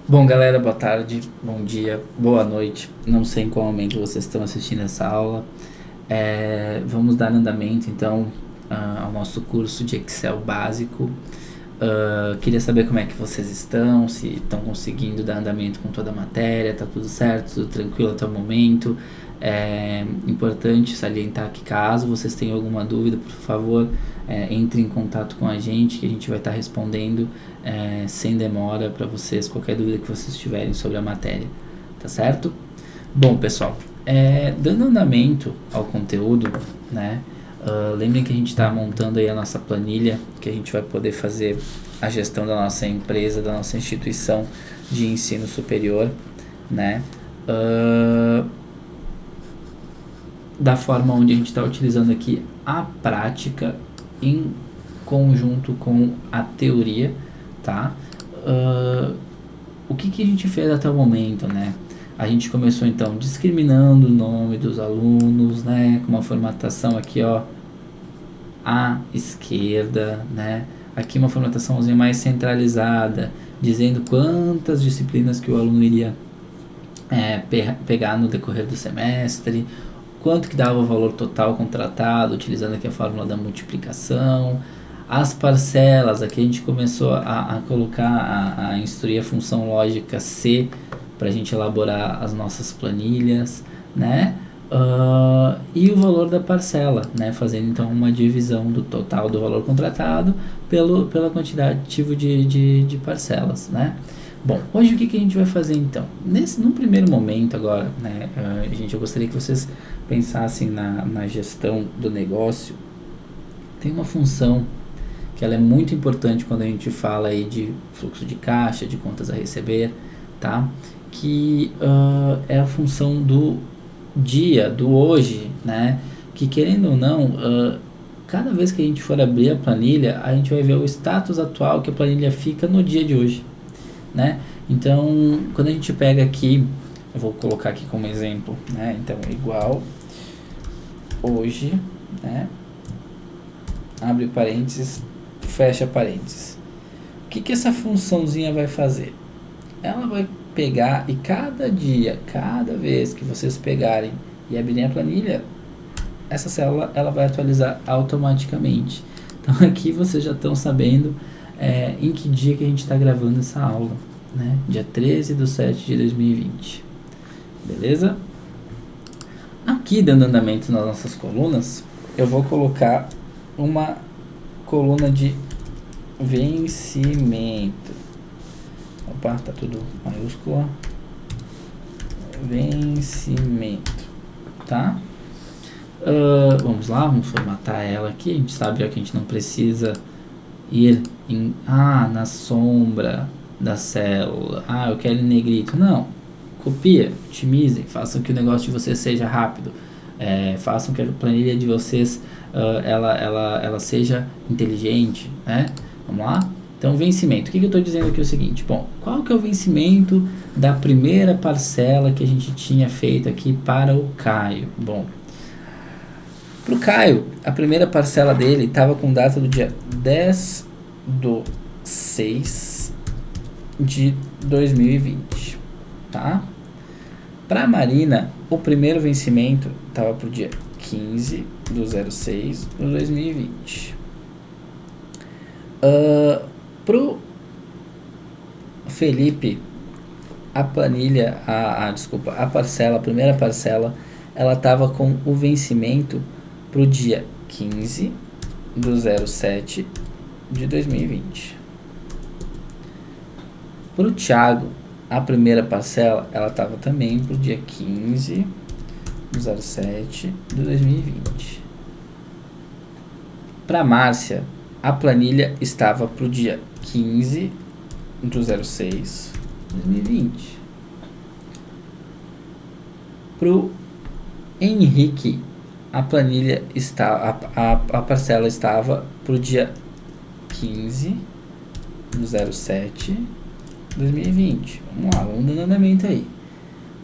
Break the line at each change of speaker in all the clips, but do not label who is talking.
Bom, galera, boa tarde, bom dia, boa noite. Não sei em qual momento vocês estão assistindo essa aula. Vamos dar andamento, então, ao nosso curso de Excel básico. Queria saber como é que vocês estão, se estão conseguindo dar andamento com toda a matéria, tá tudo certo, tudo tranquilo até o momento. É importante salientar que caso vocês tenham alguma dúvida, por favor, entre em contato com a gente, que a gente vai estar respondendo sem demora para vocês, qualquer dúvida que vocês tiverem sobre a matéria, tá certo? Bom, pessoal, dando andamento ao conteúdo, né? Lembrem que a gente está montando aí a nossa planilha, que a gente vai poder fazer a gestão da nossa empresa, da nossa instituição de ensino superior, né? Da forma onde a gente está utilizando aqui a prática em conjunto com a teoria, tá? O que a gente fez até o momento, né? A gente começou então discriminando o nome dos alunos, né? Com uma formatação aqui, ó, à esquerda, né? Aqui uma formataçãozinha mais centralizada, dizendo quantas disciplinas que o aluno iria pegar no decorrer do semestre, quanto que dava o valor total contratado, utilizando aqui a fórmula da multiplicação, as parcelas. Aqui a gente começou a colocar, a instruir a função lógica C para a gente elaborar as nossas planilhas, né? E o valor da parcela, né? Fazendo então uma divisão do total do valor contratado pela quantitativo de parcelas, né? Bom, hoje o que a gente vai fazer então? Num primeiro momento agora, né, eu gostaria que vocês pensassem na gestão do negócio. Tem uma função que ela é muito importante quando a gente fala aí de fluxo de caixa, de contas a receber, tá? Que é a função do dia, do hoje, né? Que querendo ou não, cada vez que a gente for abrir a planilha, a gente vai ver o status atual que a planilha fica no dia de hoje, né? Então, quando a gente pega aqui, eu vou colocar aqui como exemplo, né? Então, igual hoje, né? Abre parênteses, fecha parênteses. O que essa funçãozinha vai fazer? Ela vai pegar e cada dia, cada vez que vocês pegarem e abrirem a planilha, essa célula ela vai atualizar automaticamente. Então aqui vocês já estão sabendo em que dia que a gente está gravando essa aula, né? Dia 13/7/2020. Beleza? Aqui, dando andamento nas nossas colunas, eu vou colocar uma coluna de vencimento. Opa, tá tudo maiúscula. Vencimento, tá? Vamos lá, vamos formatar ela aqui. A gente sabe já que a gente não precisa ir na sombra da célula. Eu quero em negrito. Não, copia, otimizem, façam que o negócio de vocês seja rápido. Façam que a planilha de vocês ela seja inteligente, né? Vamos lá? Então, vencimento. O que eu estou dizendo aqui é o seguinte. Bom, qual que é o vencimento da primeira parcela que a gente tinha feito aqui para o Caio? Bom, para o Caio, a primeira parcela dele estava com data do dia 10/6/2020, tá? Para a Marina, o primeiro vencimento estava para o dia 15/06/2020. Pro Felipe, a planilha, a primeira parcela, ela estava com o vencimento para o dia 15/07/2020. Para o Thiago, a primeira parcela, ela estava também para o dia 15/07/2020. Para a Márcia, a planilha estava para o dia 15/06/2020. Para o Henrique, a planilha a parcela estava para o dia 15/07/2020. Vamos lá, vamos dando andamento aí.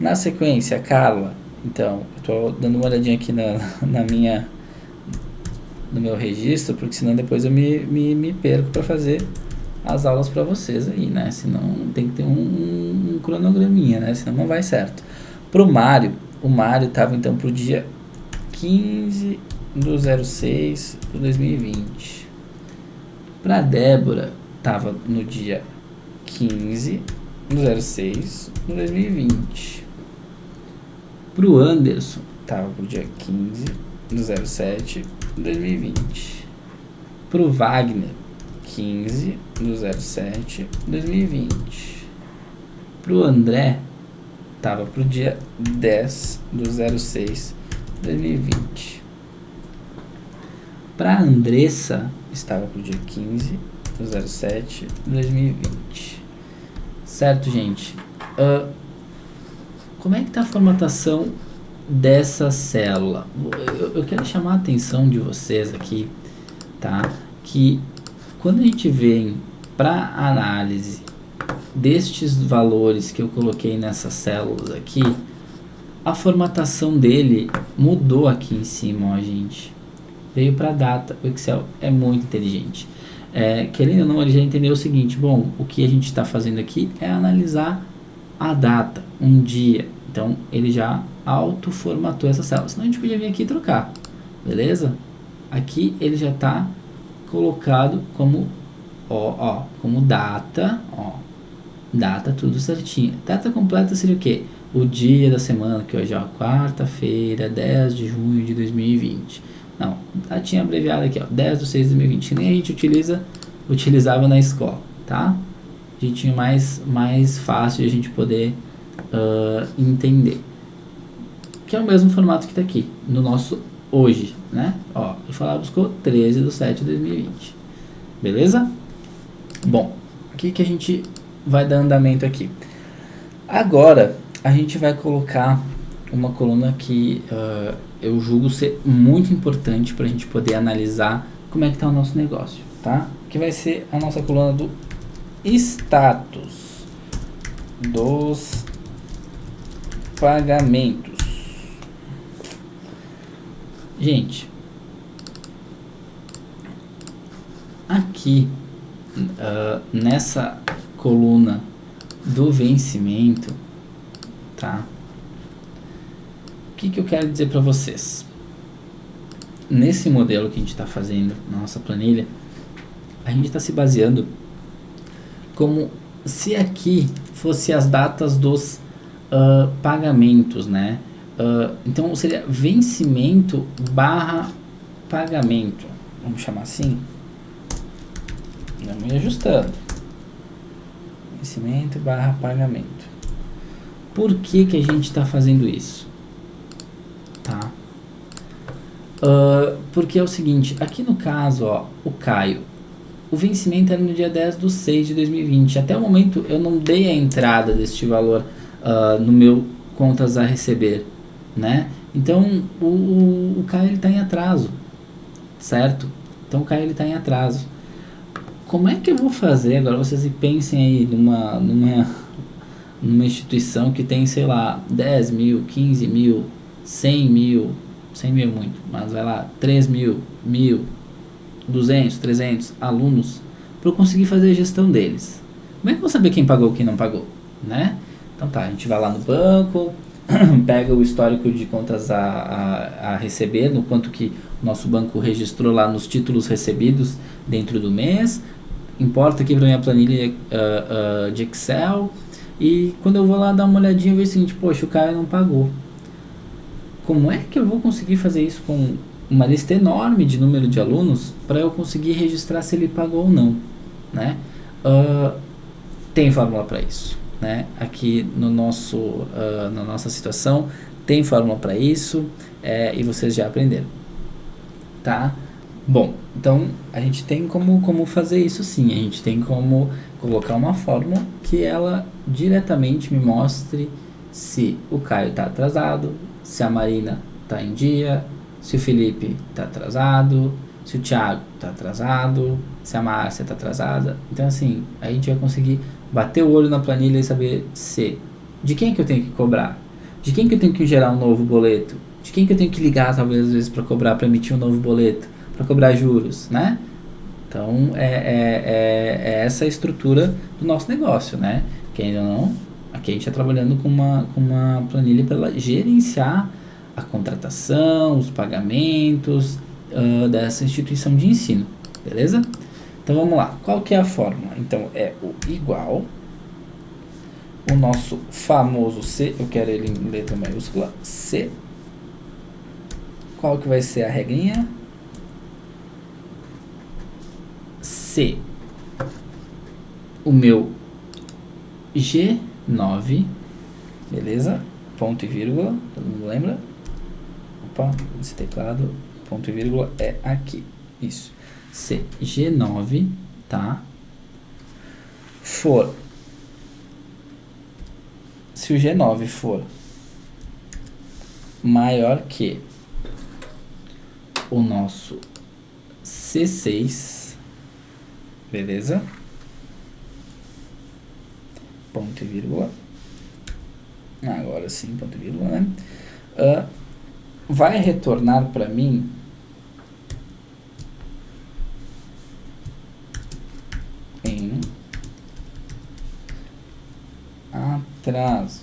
Na sequência, a Carla, então, eu estou dando uma olhadinha aqui no meu registro, porque senão depois eu me perco para fazer as aulas para vocês aí, né? Senão tem que ter um cronograminha, né? Senão não vai certo. Pro Mário, o Mário tava então pro dia 15/06 de 2020. Pra Débora, tava no dia 15/06 de 2020. Pro Anderson, tava pro dia 15/07 de 2020. Pro Wagner, 15/07 de 2020. Pro André, tava pro dia 10/06 de 2020. Pra Andressa, estava pro dia 15/07 de 2020. Certo, gente? Como é que tá a formatação dessa célula? Eu quero chamar a atenção de vocês aqui, tá? Que quando a gente vem para análise destes valores que eu coloquei nessas células aqui, a formatação dele mudou aqui em cima, ó, gente. Veio para data. O Excel é muito inteligente. Querendo ou não, ele já entendeu o seguinte: bom, o que a gente está fazendo aqui é analisar a data, um dia. Então ele já auto-formatou essa célula. Senão a gente podia vir aqui e trocar, beleza? Aqui ele já está colocado como como data, data tudo certinho. Data completa seria o quê? O dia da semana, que hoje é quarta-feira, 10 de junho de 2020. Não, já tinha abreviado aqui, 10/06/2020, que nem a gente utilizava na escola, tá? A gente tinha mais fácil de a gente poder entender. Que é o mesmo formato que tá aqui, no nosso hoje, né? Ele buscou 13/07/2020. Beleza? Bom, o que a gente vai dar andamento aqui? Agora, a gente vai colocar uma coluna que eu julgo ser muito importante para a gente poder analisar como é que está o nosso negócio, tá? Que vai ser a nossa coluna do status dos pagamentos. Gente, aqui nessa coluna do vencimento, tá? O que eu quero dizer para vocês? Nesse modelo que a gente está fazendo na nossa planilha, a gente está se baseando como se aqui fosse as datas dos pagamentos, né? Então seria vencimento barra pagamento, vamos chamar assim. Vamos ir ajustando. Vencimento barra pagamento. Por que a gente está fazendo isso? Tá? Porque é o seguinte, aqui no caso, o Caio, o vencimento era no dia 10/06 de 2020. Até o momento eu não dei a entrada deste valor no meu contas a receber, né? Então o Caio ele está em atraso, certo? Então o Caio ele está em atraso. Como é que eu vou fazer? Agora vocês pensem aí numa instituição que tem, sei lá, 10 mil, 15 mil, 100 mil, 100 mil é muito, mas vai lá, 3 mil, 1.000, 200, 300 alunos, para eu conseguir fazer a gestão deles. Como é que eu vou saber quem pagou e quem não pagou, né? Então tá, a gente vai lá no banco, pega o histórico de contas a receber, no quanto que o nosso banco registrou lá nos títulos recebidos dentro do mês, importa aqui para minha planilha de Excel, e quando eu vou lá dar uma olhadinha, eu vejo o seguinte: poxa, o cara não pagou. Como é que eu vou conseguir fazer isso com uma lista enorme de número de alunos para eu conseguir registrar se ele pagou ou não, né? Tem fórmula para isso, né? Aqui no na nossa situação tem fórmula para isso, e vocês já aprenderam, tá? Bom, então a gente tem como fazer isso sim. A gente tem como colocar uma fórmula que ela diretamente me mostre se o Caio está atrasado, se a Marina está em dia, se o Felipe está atrasado, se o Thiago está atrasado, se a Márcia está atrasada. Então assim, a gente vai conseguir bater o olho na planilha e saber de quem que eu tenho que cobrar, de quem que eu tenho que gerar um novo boleto, de quem que eu tenho que ligar talvez às vezes para cobrar, para emitir um novo boleto, para cobrar juros, né? Então é essa a estrutura do nosso negócio, né? Que ainda não, Aqui a gente está trabalhando com uma planilha para gerenciar a contratação, os pagamentos dessa instituição de ensino, beleza? Então vamos lá, qual que é a fórmula? Então é o igual, o nosso famoso C, eu quero ele em letra maiúscula, C. Qual que vai ser a regrinha? C, o meu G9, beleza? Ponto e vírgula, todo mundo lembra? Opa, esse teclado, ponto e vírgula é aqui, isso. C, G9, tá? For, se o G9 for maior que o nosso C6, beleza? Ponto e vírgula. Agora sim, ponto e vírgula, né? Vai retornar para mim em atraso,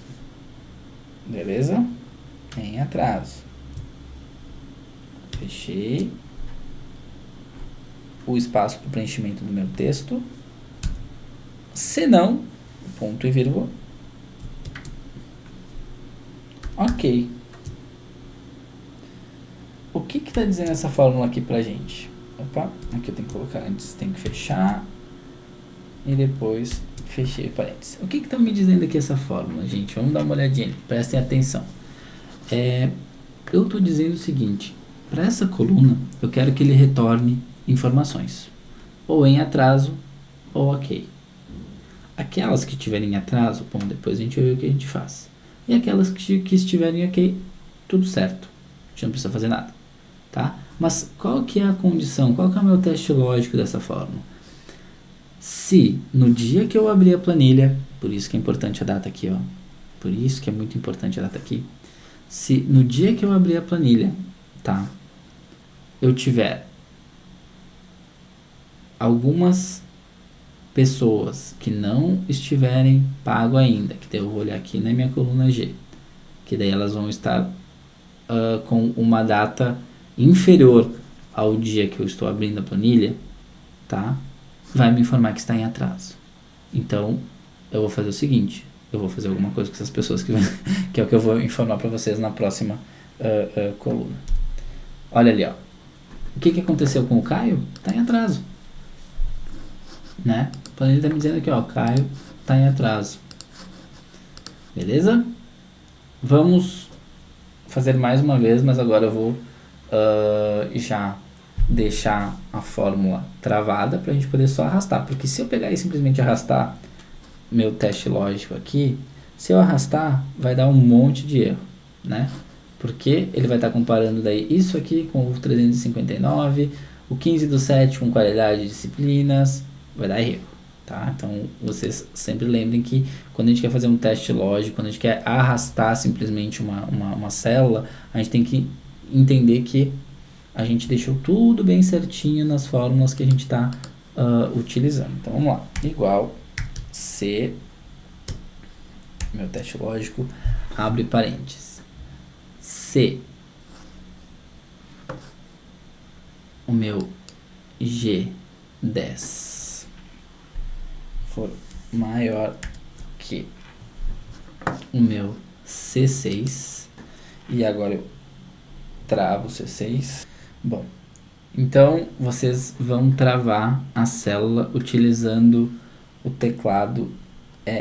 beleza? Em atraso. Fechei o espaço para o preenchimento do meu texto. Se não, ponto e vírgula. Ok. O que está dizendo essa fórmula aqui pra gente? Opa, aqui eu tenho que colocar antes, tem que fechar e depois fechei parênteses. O que está me dizendo aqui essa fórmula, gente? Vamos dar uma olhadinha, prestem atenção. Eu estou dizendo o seguinte, para essa coluna eu quero que ele retorne informações, ou em atraso ou ok. Aquelas que estiverem em atraso, bom, depois a gente vai ver o que a gente faz. E aquelas que estiverem ok, tudo certo, a gente não precisa fazer nada, tá? Mas qual que é a condição, qual que é o meu teste lógico dessa fórmula? Se no dia que eu abrir a planilha, por isso que é importante a data aqui, ó, por isso que é muito importante a data aqui, se no dia que eu abrir a planilha, tá, eu tiver algumas pessoas que não estiverem pago ainda, que daí eu vou olhar aqui na minha coluna G, que daí elas vão estar com uma data inferior ao dia que eu estou abrindo a planilha, tá? Vai me informar que está em atraso. Então, eu vou fazer o seguinte, eu vou fazer alguma coisa com essas pessoas que é o que eu vou informar para vocês na próxima coluna. Olha ali, ó. O que aconteceu com o Caio? Está em atraso, né? A planilha está me dizendo aqui, ó, Caio está em atraso. Beleza? Vamos fazer mais uma vez, mas agora eu vou já deixar a fórmula travada para a gente poder só arrastar, porque se eu pegar e simplesmente arrastar meu teste lógico aqui, se eu arrastar vai dar um monte de erro, né? Porque ele vai estar comparando daí isso aqui com o 359, o 15/7 com qualidade de disciplinas, vai dar erro, tá? Então vocês sempre lembrem que quando a gente quer fazer um teste lógico, quando a gente quer arrastar simplesmente uma célula, a gente tem que entender que a gente deixou tudo bem certinho nas fórmulas que a gente está utilizando. Então vamos lá, igual C, meu teste lógico, abre parênteses, C, o meu G10 for maior que o meu C6, e agora eu travo o C6. Bom, então vocês vão travar a célula utilizando o teclado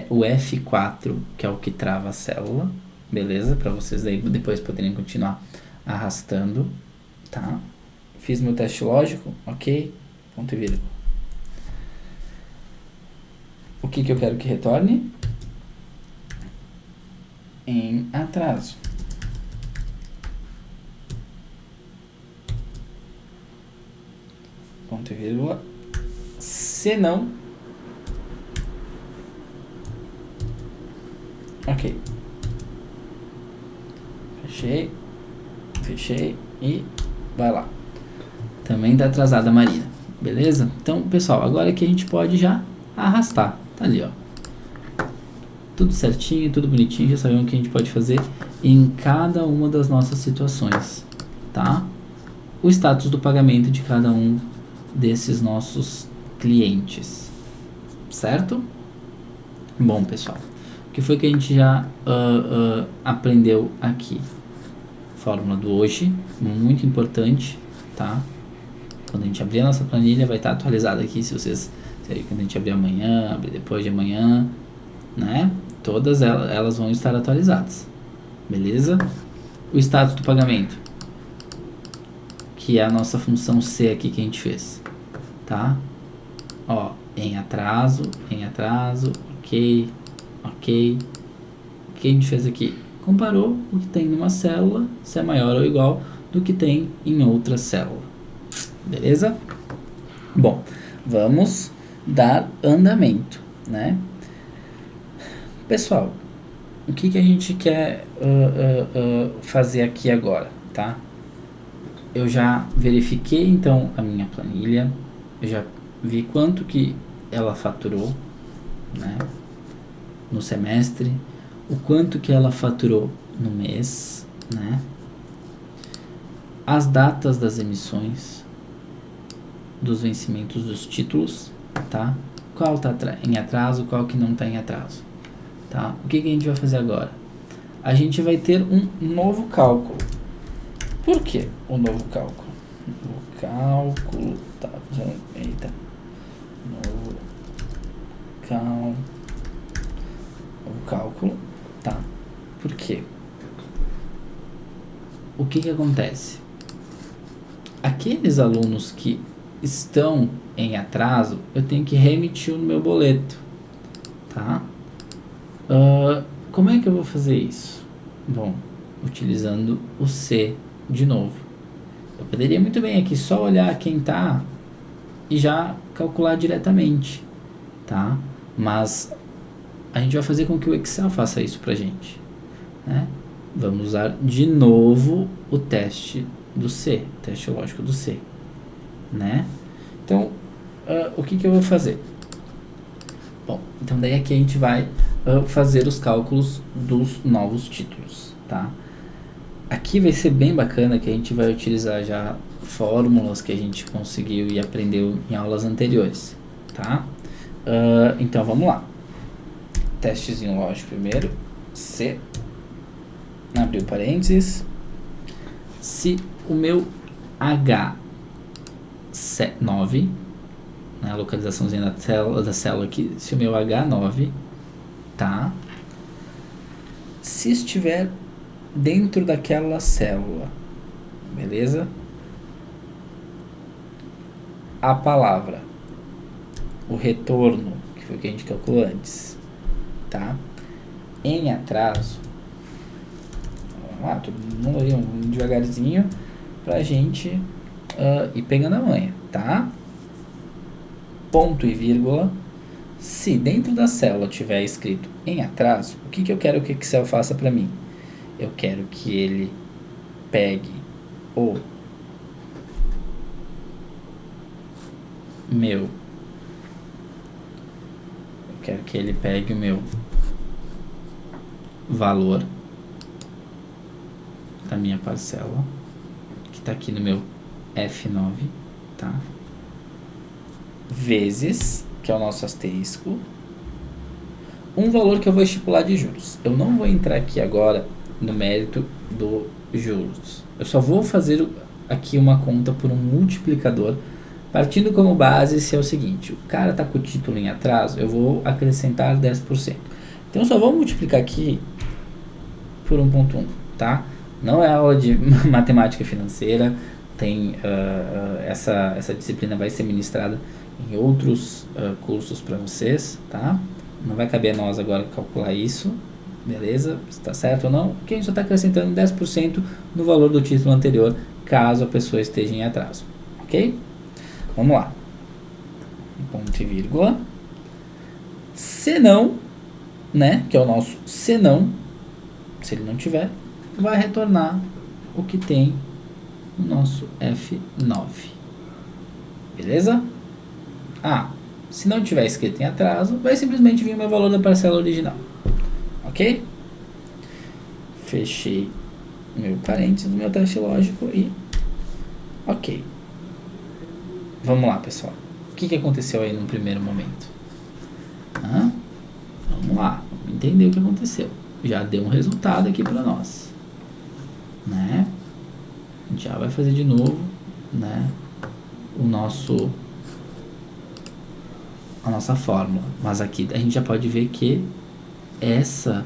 o F4, que é o que trava a célula, beleza? Para vocês aí depois poderem continuar arrastando, tá? Fiz meu teste lógico, ok? Ponto e vírgula. O que eu quero que retorne? Em atraso. Ponto e vírgula. Se não, ok. Fechei e vai lá. Também tá atrasada a Marina, beleza? Então, pessoal, agora que a gente pode já arrastar. Tá ali, ó. tudo certinho, tudo bonitinho, já sabemos o que a gente pode fazer em cada uma das nossas situações, tá? O status do pagamento de cada um desses nossos clientes, certo? Bom, pessoal, o que foi que a gente já aprendeu aqui? Fórmula do hoje, muito importante, tá? Quando a gente abrir a nossa planilha, vai estar atualizada aqui, se quando a gente abrir amanhã, abrir depois de amanhã, né? Todas elas vão estar atualizadas, beleza? O status do pagamento, que é a nossa função C aqui que a gente fez, tá? Ó, em atraso, ok. O que a gente fez aqui? Comparou o que tem numa célula, se é maior ou igual do que tem em outra célula, beleza? Bom, vamos dar andamento, né? Pessoal, o que a gente quer fazer aqui agora, tá? Eu já verifiquei então a minha planilha, eu já vi quanto que ela faturou, né, no semestre, o quanto que ela faturou no mês, né, as datas das emissões, dos vencimentos dos títulos, tá? Qual tá em atraso, qual que não tá em atraso, tá? O que a gente vai fazer agora? A gente vai ter um novo cálculo. Por que o novo cálculo? O cálculo, tá, eita, novo cálculo, tá? Por quê? O que acontece? Aqueles alunos que estão em atraso, eu tenho que reemitir no meu boleto, tá? Como é que eu vou fazer isso? Bom, utilizando o C de novo. Eu poderia muito bem aqui só olhar quem tá e já calcular diretamente, tá? Mas a gente vai fazer com que o Excel faça isso pra gente, né? Vamos usar de novo o teste do C, teste lógico do C, né? Então, o que eu vou fazer? Bom, então daí aqui a gente vai fazer os cálculos dos novos títulos, tá? Aqui vai ser bem bacana que a gente vai utilizar já fórmulas que a gente conseguiu e aprendeu em aulas anteriores, tá? Então vamos lá. Testezinho lógico primeiro. C. Abriu parênteses. Se o meu H9, né, a localizaçãozinha da célula aqui, se o meu H9, tá? Se estiver dentro daquela célula, beleza? A palavra, o retorno, que foi o que a gente calculou antes, tá? Em atraso, vamos lá, todo mundo aí, devagarzinho, pra gente ir pegando a manha, tá? Ponto e vírgula. Se dentro da célula tiver escrito em atraso, o que eu quero que o Excel faça para mim? Eu quero que ele pegue o meu. Eu quero que ele pegue o meu valor da minha parcela, que está aqui no meu F9, tá? Vezes, que é o nosso asterisco, um valor que eu vou estipular de juros. Eu não vou entrar aqui agora no mérito do juros. Eu só vou fazer aqui uma conta por um multiplicador, partindo como base se é o seguinte: o cara está com o título em atraso, eu vou acrescentar 10%. Então eu só vou multiplicar aqui por 1.1, tá? Não é aula de matemática financeira, tem essa disciplina vai ser ministrada em outros cursos para vocês, tá? Não vai caber a nós agora calcular isso, beleza? Se está certo ou não, porque a gente só está acrescentando 10% no valor do título anterior, caso a pessoa esteja em atraso, ok? Vamos lá. Ponto e vírgula. Se não, né, que é o nosso se não, se ele não tiver, vai retornar o que tem no nosso F9. Beleza? Se não tiver escrito em atraso, vai simplesmente vir o meu valor da parcela original. ok? Fechei meu parênteses do meu teste lógico e ok. Vamos lá, pessoal. O que aconteceu aí no primeiro momento? Vamos lá, vamos entender o que aconteceu. Já deu um resultado aqui para nós, né? A gente já vai fazer de novo, né? A nossa fórmula. Mas aqui a gente já pode ver que essa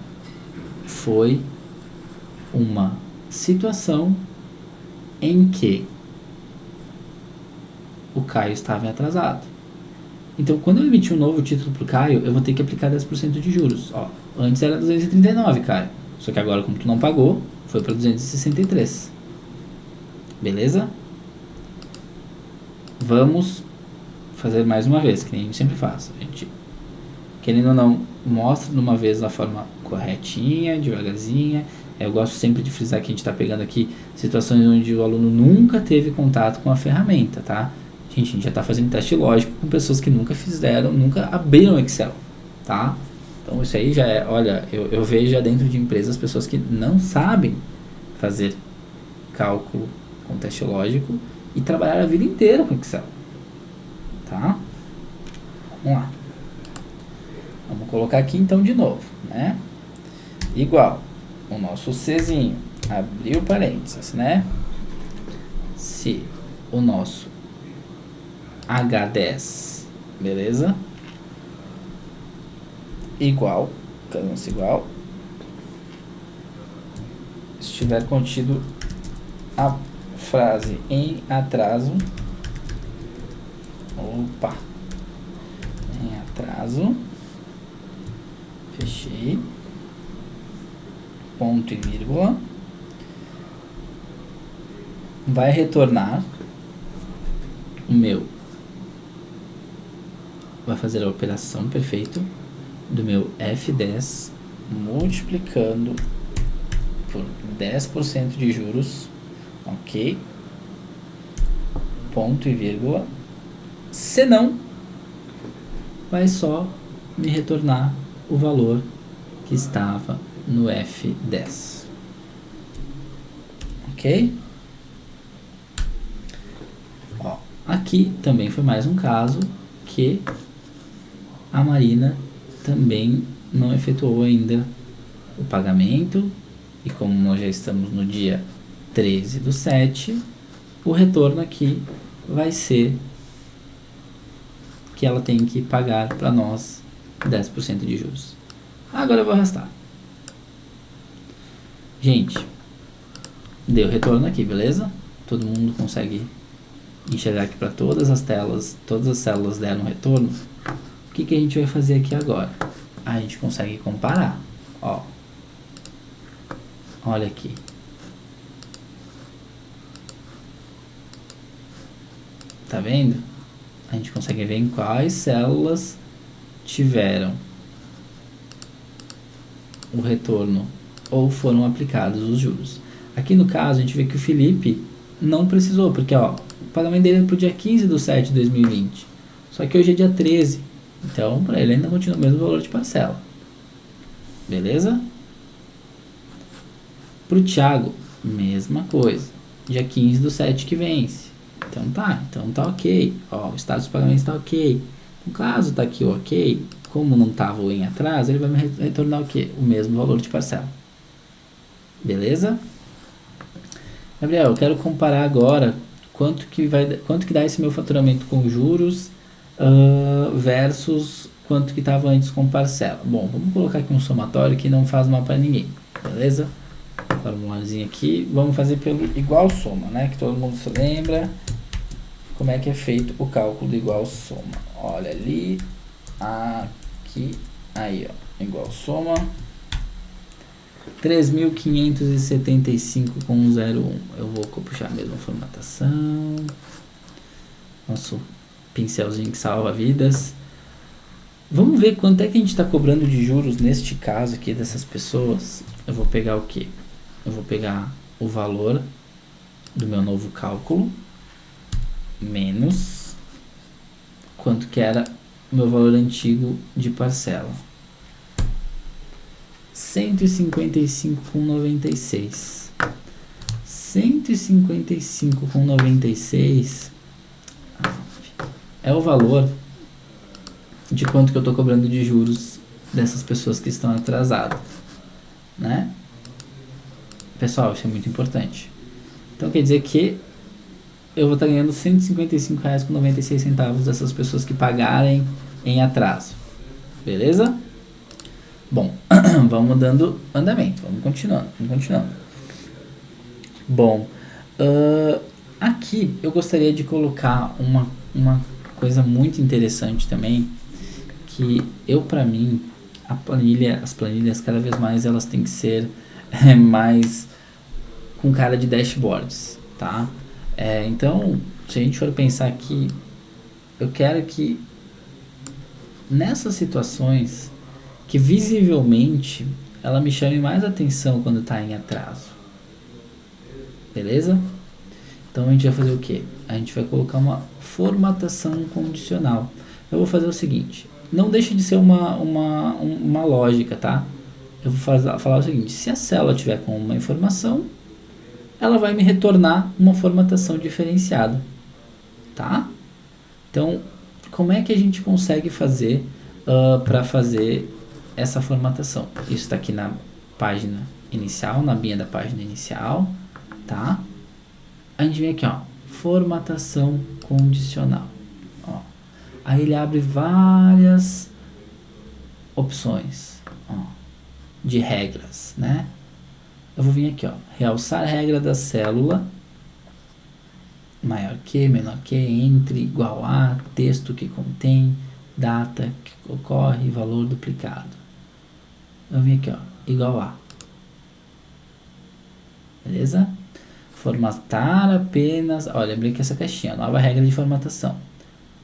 foi uma situação em que o Caio estava atrasado. Então, quando eu emitir um novo título para o Caio, eu vou ter que aplicar 10% de juros. Ó, antes era 239, Caio. Só que agora, como tu não pagou, foi para 263. Beleza? Vamos fazer mais uma vez, que nem a gente sempre faz. A gente, querendo ou não, mostra de uma vez da forma corretinha, devagarzinha. Eu gosto sempre de frisar que a gente está pegando aqui situações onde o aluno nunca teve contato com a ferramenta, tá? Gente, a gente já está fazendo teste lógico com pessoas que nunca fizeram, nunca abriram Excel, tá? Então isso aí já é, olha, eu vejo já dentro de empresas pessoas que não sabem fazer cálculo com teste lógico e trabalhar a vida inteira com Excel, tá? Vamos lá. Vamos colocar aqui então de novo, né? Igual o nosso Czinho, abriu parênteses, né? Se o nosso H10, beleza? Igual, cansa igual, estiver contido a frase em atraso, opa, em atraso, fechei, ponto e vírgula, vai retornar o meu, vai fazer a operação, perfeito, do meu F10 multiplicando por 10% de juros, ok, ponto e vírgula, senão vai só me retornar o valor que estava no F10, ok? Ó, aqui também foi mais um caso que a Marina também não efetuou ainda o pagamento, e como nós já estamos no dia 13/7, o retorno aqui vai ser que ela tem que pagar para nós 10% de juros. Agora eu vou arrastar. Gente, deu retorno aqui, beleza? Todo mundo consegue enxergar aqui para todas as células deram retorno. O que a gente vai fazer aqui agora? A gente consegue comparar. Ó, olha aqui. Tá vendo? A gente consegue ver em quais células tiveram o retorno ou foram aplicados os juros. Aqui no caso, a gente vê que o Felipe não precisou, porque ó, o pagamento dele é para o dia 15/7 de 2020. Só que hoje é dia 13. Então, para ele ainda continua o mesmo valor de parcela. Beleza? Para o Thiago, mesma coisa. Dia 15/7 que vence. Então tá ok. Ó, o status de pagamento está ok. No caso tá aqui ok, como não estava o em atraso, ele vai me retornar o quê? O mesmo valor de parcela. Beleza? Gabriel, eu quero comparar agora quanto que dá esse meu faturamento com juros versus quanto que estava antes com parcela. Bom, vamos colocar aqui um somatório que não faz mal para ninguém, beleza? Formuláriozinho aqui, vamos fazer pelo igual soma, né? Que todo mundo se lembra como é que é feito o cálculo do igual soma. Olha ali, aqui, aí ó, igual soma 3.575,01. Eu vou puxar a mesma formatação, nosso pincelzinho que salva vidas. Vamos ver quanto é que a gente está cobrando de juros neste caso aqui dessas pessoas. Eu vou pegar o que? Eu vou pegar o valor do meu novo cálculo menos quanto que era o meu valor antigo de parcela. 155,96. 155,96 é o valor de quanto que eu estou cobrando de juros dessas pessoas que estão atrasadas, né? Pessoal, isso é muito importante. Então quer dizer que eu vou estar ganhando R$ 155,96 dessas pessoas que pagarem em atraso. Beleza? Bom, vamos dando andamento, vamos continuando. Bom, aqui eu gostaria de colocar uma coisa muito interessante também, que para mim, as planilhas cada vez mais elas têm que ser mais com cara de dashboards, tá? Então, se a gente for pensar aqui, eu quero que nessas situações que visivelmente ela me chame mais atenção quando está em atraso. Beleza? Então a gente vai fazer o que? A gente vai colocar uma formatação condicional. Eu vou fazer o seguinte, não deixe de ser uma lógica, tá? Eu vou falar o seguinte, se a célula tiver com uma informação, ela vai me retornar uma formatação diferenciada, tá? Então, como é que a gente consegue fazer para fazer essa formatação? Isso está aqui na página inicial, na abinha da página inicial, tá? A gente vem aqui, ó, formatação condicional. Ó. Aí ele abre várias opções, ó, de regras, né? Eu vou vir aqui, ó, realçar a regra da célula, maior que, menor que, entre, igual a, texto que contém, data que ocorre, valor duplicado. Eu vim aqui, ó, igual a. Beleza? Formatar apenas, ó, lembrei que essa caixinha, nova regra de formatação.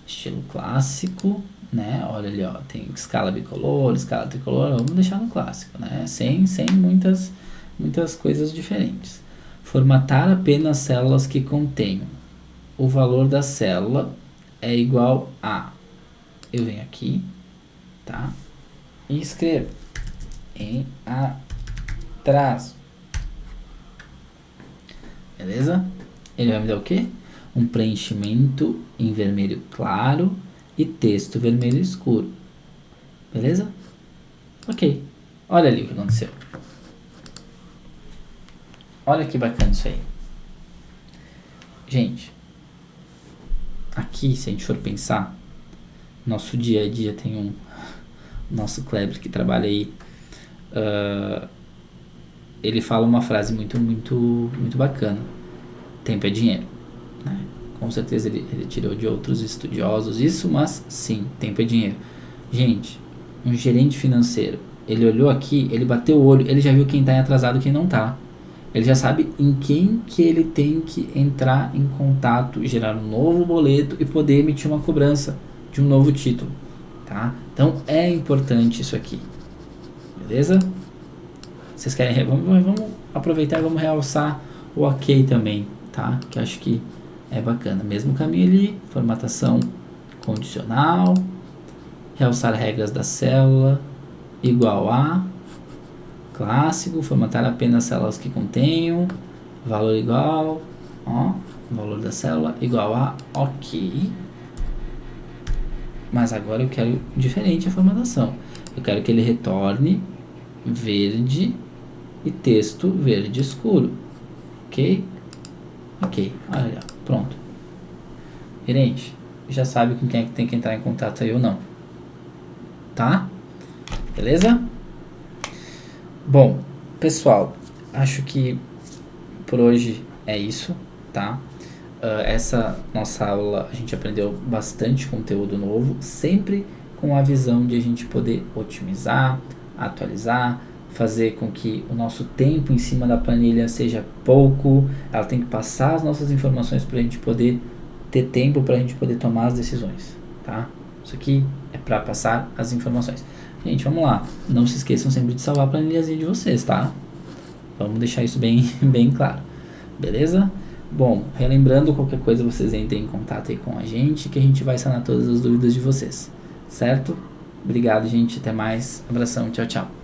Estilo clássico, né? Olha ali, ó, tem escala bicolor, escala tricolor, vamos deixar no clássico, né? Sem muitas coisas diferentes. Formatar apenas células que contenham o valor da célula é igual a, eu venho aqui, tá? E escrevo em atraso. Beleza? Ele vai me dar o quê? Um preenchimento em vermelho claro e texto vermelho escuro. Beleza? Ok. Olha ali o que aconteceu. Olha que bacana isso aí. Gente, aqui, se a gente for pensar, nosso dia a dia tem nosso Kleber que trabalha aí, ele fala uma frase muito bacana. Tempo é dinheiro, né? Com certeza ele tirou de outros estudiosos isso, mas sim, tempo é dinheiro. Gente, um gerente financeiro, ele olhou aqui, ele bateu o olho, ele já viu quem está atrasado e quem não está. Ele já sabe em quem que ele tem que entrar em contato, gerar um novo boleto e poder emitir uma cobrança de um novo título, tá? Então é importante isso aqui, beleza? Vocês querem, vamos aproveitar e vamos realçar o ok também, tá? Que eu acho que é bacana. Mesmo caminho ali, formatação condicional, realçar regras da célula, igual a, clássico, formatar apenas células que contenham, valor igual, ó, valor da célula igual a ok. Mas agora eu quero diferente a formatação. Eu quero que ele retorne verde e texto verde escuro. Ok? Ok. Olha, pronto. Gerente, já sabe com quem é que tem que entrar em contato aí ou não. Tá? Beleza? Bom, pessoal, acho que por hoje é isso, tá? Essa nossa aula a gente aprendeu bastante conteúdo novo, sempre com a visão de a gente poder otimizar, atualizar, fazer com que o nosso tempo em cima da planilha seja pouco, ela tem que passar as nossas informações para a gente poder ter tempo para a gente poder tomar as decisões, tá? Isso aqui é para passar as informações. Gente, vamos lá, não se esqueçam sempre de salvar a planilhazinha de vocês, tá? Vamos deixar isso bem claro, beleza? Bom, relembrando, qualquer coisa vocês entrem em contato aí com a gente, que a gente vai sanar todas as dúvidas de vocês, certo? Obrigado, gente, até mais, abração, tchau, tchau.